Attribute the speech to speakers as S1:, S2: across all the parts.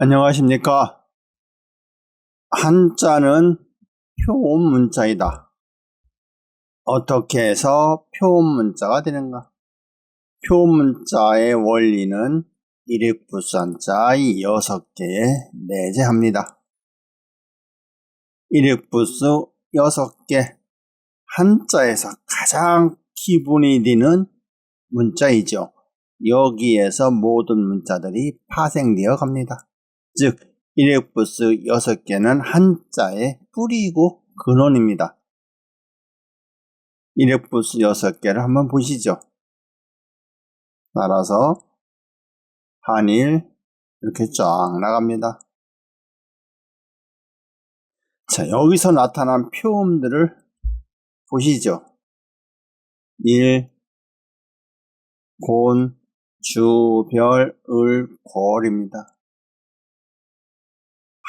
S1: 안녕하십니까. 한자는 표음 문자이다. 어떻게 해서 표음 문자가 되는가? 표음 문자의 원리는 일획부수 한자 6개에 내재합니다. 일획부수 6개, 한자에서 가장 기본이 되는 문자이죠. 여기에서 모든 문자들이 파생되어 갑니다. 즉 일획부수 6개는 한자의 뿌리이고 근원입니다. 일획부수 6개를 한번 보시죠. 따라서 한일 이렇게 쫙 나갑니다. 자, 여기서 나타난 표음들을 보시죠. 일, 곤, 주, 별, 을, 골입니다.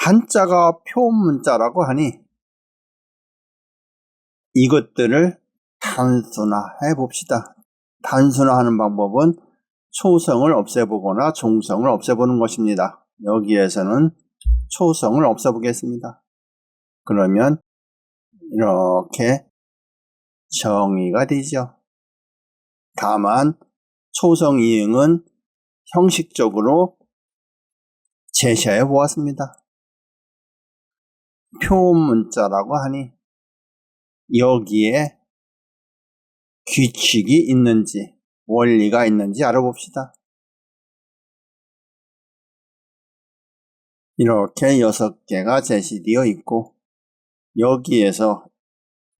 S1: 한자가 표음 문자라고 하니 이것들을 단순화해 봅시다. 단순화하는 방법은 초성을 없애보거나 종성을 없애보는 것입니다. 여기에서는 초성을 없애보겠습니다. 그러면 이렇게 정의가 되죠. 다만 초성 이응은 형식적으로 제시해 보았습니다. 표음 문자라고 하니 여기에 규칙이 있는지 원리가 있는지 알아봅시다. 이렇게 6개가 제시되어 있고 여기에서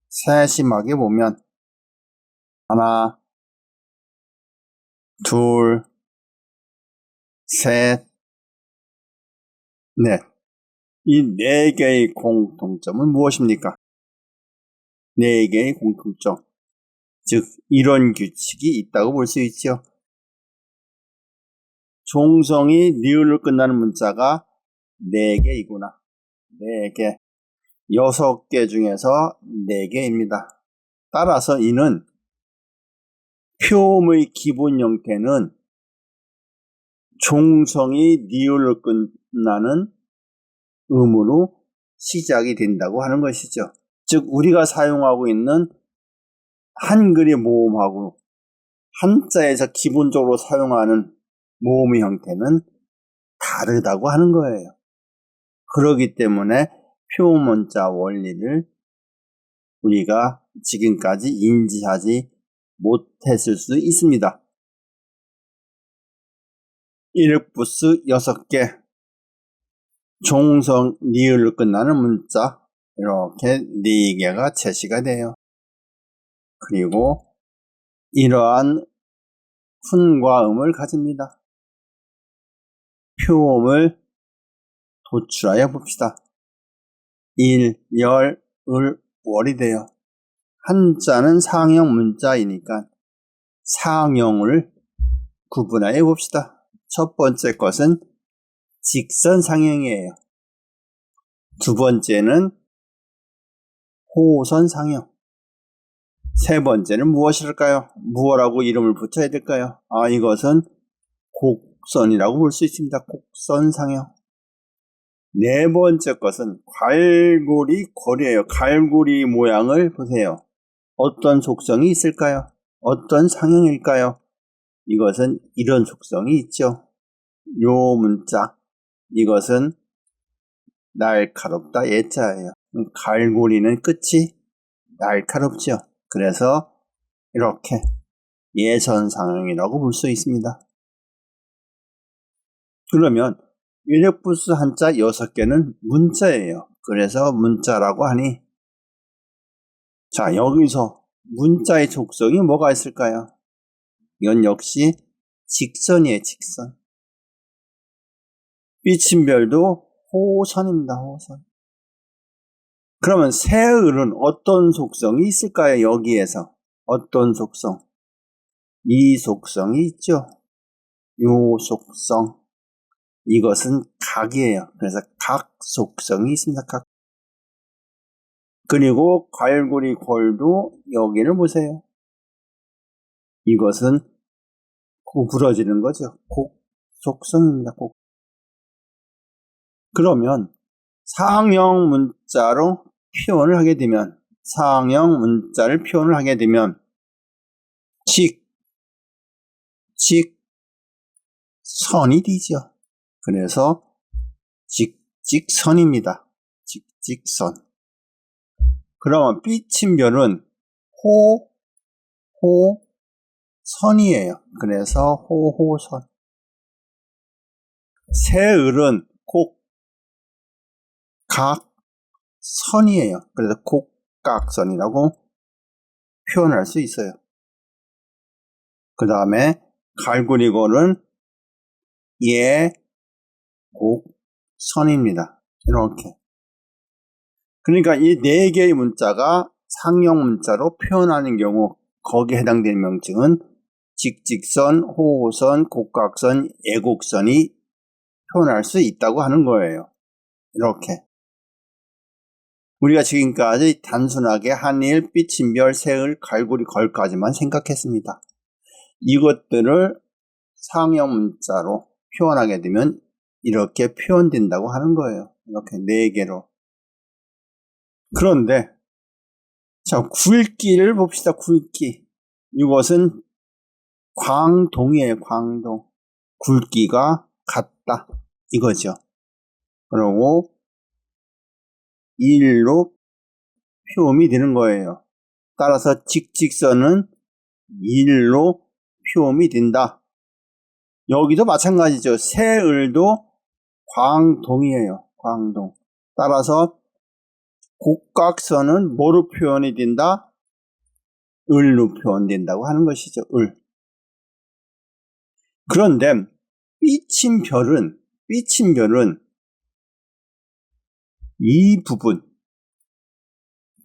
S1: 세심하게 보면 하나, 둘, 셋, 넷. 이 4개의 공통점은 무엇입니까? 4개의 공통점. 즉 이런 규칙이 있다고 볼 수 있죠. 종성이 니을로 끝나는 문자가 4개이구나. 4개. 6개 중에서 4개입니다. 따라서 이는 표음의 기본 형태는 종성이 니을로 끝나는 음으로 시작이 된다고 하는 것이죠. 즉 우리가 사용하고 있는 한글의 모음하고 한자에서 기본적으로 사용하는 모음의 형태는 다르다고 하는 거예요. 그렇기 때문에 표음 문자 원리를 우리가 지금까지 인지하지 못했을 수 있습니다. 일획부수 6개, 종성 니을로 끝나는 문자 이렇게 4개가 제시가 돼요. 그리고 이러한 훈과 음을 가집니다. 표음을 도출하여 봅시다. 일, 열, 을, 월이 돼요. 한자는 상형 문자이니까 상형을 구분하여 봅시다. 첫 번째 것은 직선상형이에요. 두 번째는 호선상형. 세 번째는 무엇일까요? 무엇라고 이름을 붙여야 될까요? 이것은 곡선이라고 볼 수 있습니다. 곡선상형. 네 번째 것은 갈고리 골이에요. 갈고리 모양을 보세요. 어떤 속성이 있을까요? 어떤 상형일까요? 이것은 이런 속성이 있죠. 요 문자, 이것은 날카롭다 예자예요. 갈고리는 끝이 날카롭죠. 그래서 이렇게 예선상형이라고 볼 수 있습니다. 그러면 일획부수 한자 6개는 문자예요. 그래서 문자라고 하니 자, 여기서 문자의 속성이 뭐가 있을까요? 이건 역시 직선이에요. 직선. 삐침별도 호선입니다. 호선. 그러면 새을은 어떤 속성이 있을까요? 여기에서 어떤 속성? 이 속성이 있죠. 요 속성. 이것은 각이에요. 그래서 각 속성이 있습니다. 각. 그리고 갈고리 골도 여기를 보세요. 이것은 구부러지는 거죠. 곡 속성입니다. 곡. 그러면 상형 문자로 표현을 하게 되면, 상형 문자를 표현을 하게 되면 직선이 되죠. 그래서 직선입니다. 직선. 그러면 삐침별은 호선이에요. 그래서 호선. 새을은 곡각선이에요. 그래서 곡각선이라고 표현할 수 있어요. 그 다음에 갈구리골은 예곡선입니다. 이렇게. 그러니까 이 네 개의 문자가 상형 문자로 표현하는 경우 거기에 해당되는 명칭은 직직선, 호호선, 곡각선, 예곡선이 표현할 수 있다고 하는 거예요. 이렇게. 우리가 지금까지 단순하게 한일, 삐침별, 새을, 갈구리, 걸까지만 생각했습니다. 이것들을 상형 문자로 표현하게 되면 이렇게 표현된다고 하는 거예요. 이렇게 네 개로. 그런데 자, 굵기를 봅시다. 굵기. 이것은 광동이에요. 광동. 굵기가 같다. 이거죠. 그리고 일로 표음이 되는 거예요. 따라서 직직선은 일로 표음이 된다. 여기도 마찬가지죠. 새을도 광동이에요. 광동. 따라서 곡각선은 뭐로 표현이 된다? 을로 표현된다고 하는 것이죠. 을. 그런데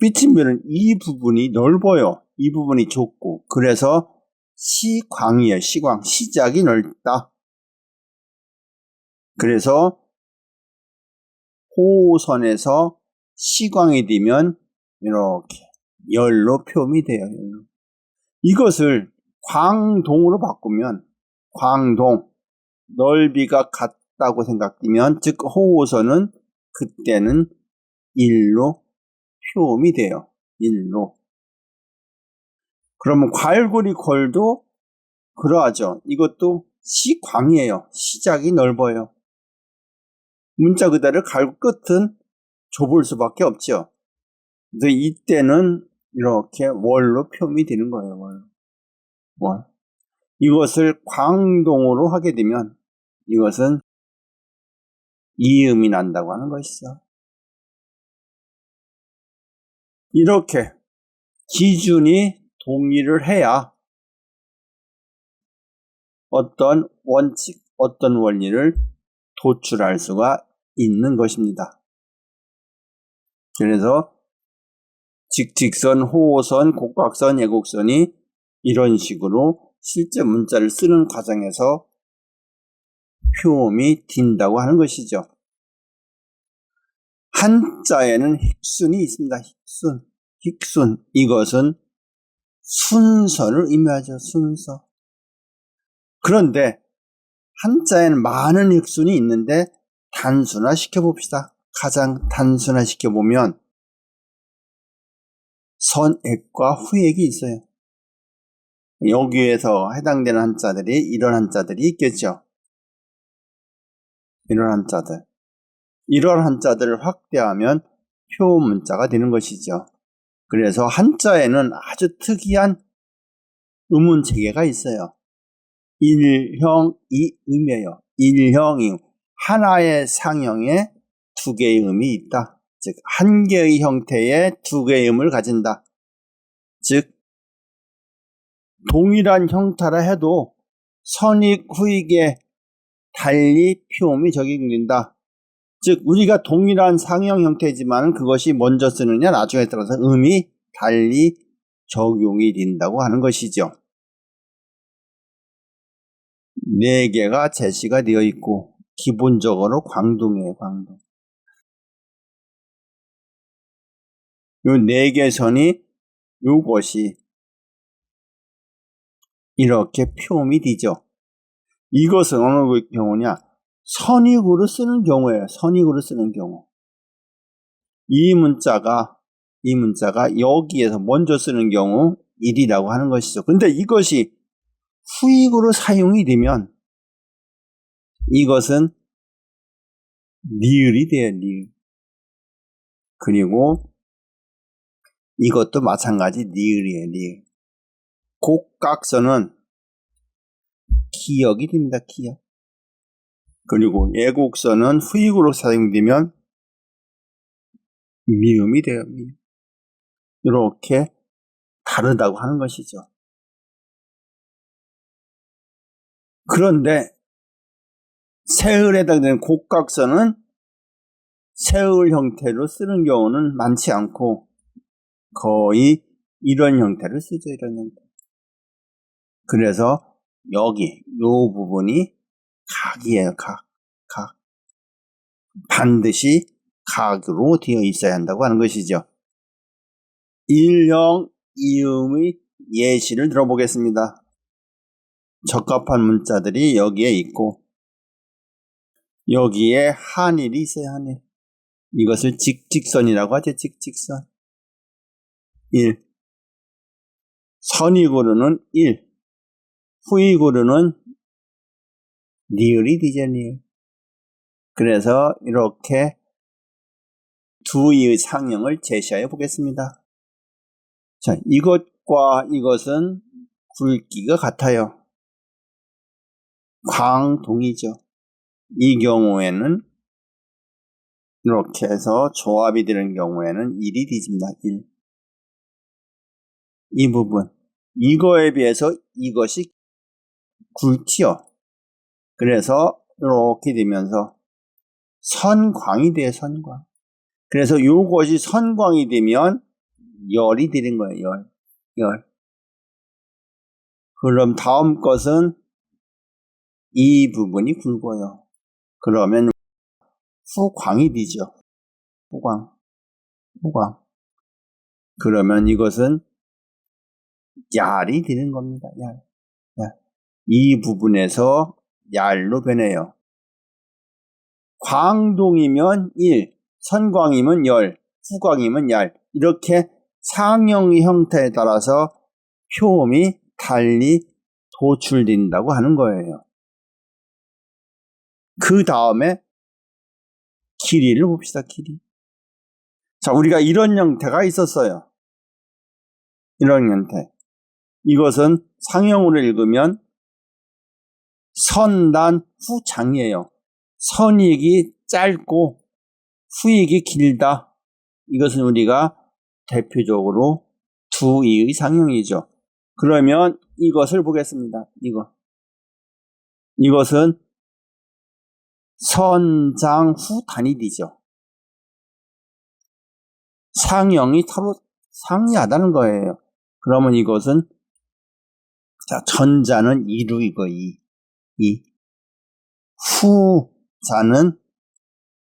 S1: 삐침별은 이 부분이 넓어요. 이 부분이 좁고. 그래서 시광이에요. 시광. 시작이 넓다. 그래서 호선에서 시광이 되면 이렇게 열로 표현이 돼요. 열로. 이것을 광동으로 바꾸면 광동, 넓이가 같다고 생각되면 즉 호호선은 그때는 일로 표음이 돼요. 일로. 그러면 괄구리 골도 그러하죠. 이것도 시광이에요. 시작이 넓어요. 문자 그대로 갈고 끝은 좁을 수밖에 없죠. 그래서 이때는 이렇게 월로 표현이 되는 거예요. 월. 이것을 광동으로 하게 되면 이것은 이음이 난다고 하는 것이죠. 이렇게 기준이 동의를 해야 어떤 원칙, 어떤 원리를 도출할 수가 있는 것입니다. 그래서 직직선, 호호선, 곡각선, 예곡선이 이런 식으로 실제 문자를 쓰는 과정에서 표음이 된다고 하는 것이죠. 한자에는 힉순이 있습니다. 힉순. 이것은 순서를 의미하죠. 순서. 그런데 한자에는 많은 힉순이 있는데 단순화시켜 봅시다. 가장 단순화시켜 보면 선액과 후액이 있어요. 여기에서 해당되는 한자들이 이런 한자들이 있겠죠. 이런 한자들. 이런 한자들을 확대하면 표음 문자가 되는 것이죠. 그래서 한자에는 아주 특이한 음운 체계가 있어요. 일형, 이음이에요. 일형이 하나의 상형에 두 개의 음이 있다. 즉, 한 개의 형태의 두 개의 음을 가진다. 즉, 동일한 형태라 해도 선익, 후익에 달리 표음이 적용된다. 즉, 우리가 동일한 상형 형태지만 그것이 먼저 쓰느냐 나중에 따라서 음이 달리 적용이 된다고 하는 것이죠. 네 개가 제시가 되어 있고 기본적으로 광동이에요. 광동. 요 네 개 선이 요것이 이렇게 표음이 되죠. 이것은 어느 경우냐? 선익으로 쓰는 경우예요. 선익으로 쓰는 경우. 이 문자가 여기에서 먼저 쓰는 경우 1이라고 하는 것이죠. 근데 이것이 후익으로 사용이 되면 이것은 리을이 돼요. 리을. 그리고 이것도 마찬가지 리을이에요. 리을. 곡각서는 기역이 됩니다. 기역. 그리고 예곡서는 후익으로 사용되면 미음이 돼요. 미음. 이렇게 다르다고 하는 것이죠. 그런데 세을에 해당되는 곡각서는 세을 형태로 쓰는 경우는 많지 않고 거의 이런 형태를 쓰죠. 이런 형태. 그래서 여기 이 부분이 각이에요. 각. 반드시 각으로 되어 있어야 한다고 하는 것이죠. 일형 이음의 예시를 들어보겠습니다. 적합한 문자들이 여기에 있고 여기에 한일이 있어요. 한일. 이것을 직직선이라고 하죠. 직직선. 1. 선익으로는 1. 후익으로는 리을이 되죠. 리을. 그래서 이렇게 두 이의 상형을 제시하여 보겠습니다. 자, 이것과 이것은 굵기가 같아요. 광동이죠. 이 경우에는 이렇게 해서 조합이 되는 경우에는 1이 뒤집니다. 1. 이 부분. 이거에 비해서 이것이 굵지요. 그래서 이렇게 되면서 선광이 돼요. 선광. 그래서 이것이 선광이 되면 열이 되는 거예요. 열. 그럼 다음 것은 이 부분이 굵어요. 그러면 후광이 되죠. 후광. 그러면 이것은 얄이 되는 겁니다. 얄. 이 부분에서 얄로 변해요. 광동이면 1, 선광이면 열, 후광이면 얄. 이렇게 상형의 형태에 따라서 표음이 달리 도출된다고 하는 거예요. 그 다음에 길이를 봅시다. 길이. 자, 우리가 이런 형태가 있었어요. 이런 형태. 이것은 상형으로 읽으면 선단 후장이에요. 선익이 짧고 후익이 길다. 이것은 우리가 대표적으로 두 이의 상형이죠. 그러면 이것을 보겠습니다. 이것은 선장 후단이 되죠. 상형이 서로 상이하다는 거예요. 그러면 이것은 자, 전자는 이루이고 이. 후자는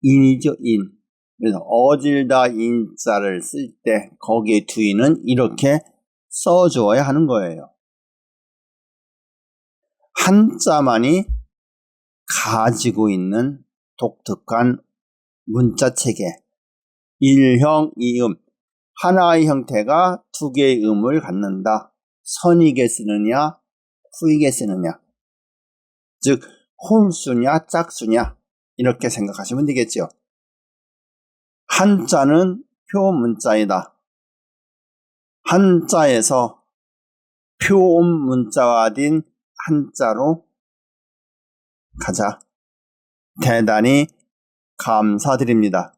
S1: 인이죠. 인. 그래서 어질다 인자를 쓸 때 거기에 두이는 이렇게 써주어야 하는 거예요. 한자만이 가지고 있는 독특한 문자 체계. 일형, 이음. 하나의 형태가 두 개의 음을 갖는다. 선익에 쓰느냐, 후익에 쓰느냐. 즉, 홀수냐, 짝수냐. 이렇게 생각하시면 되겠죠. 한자는 표문자이다. 한자에서 표문자화된 한자로 가자. 대단히 감사드립니다.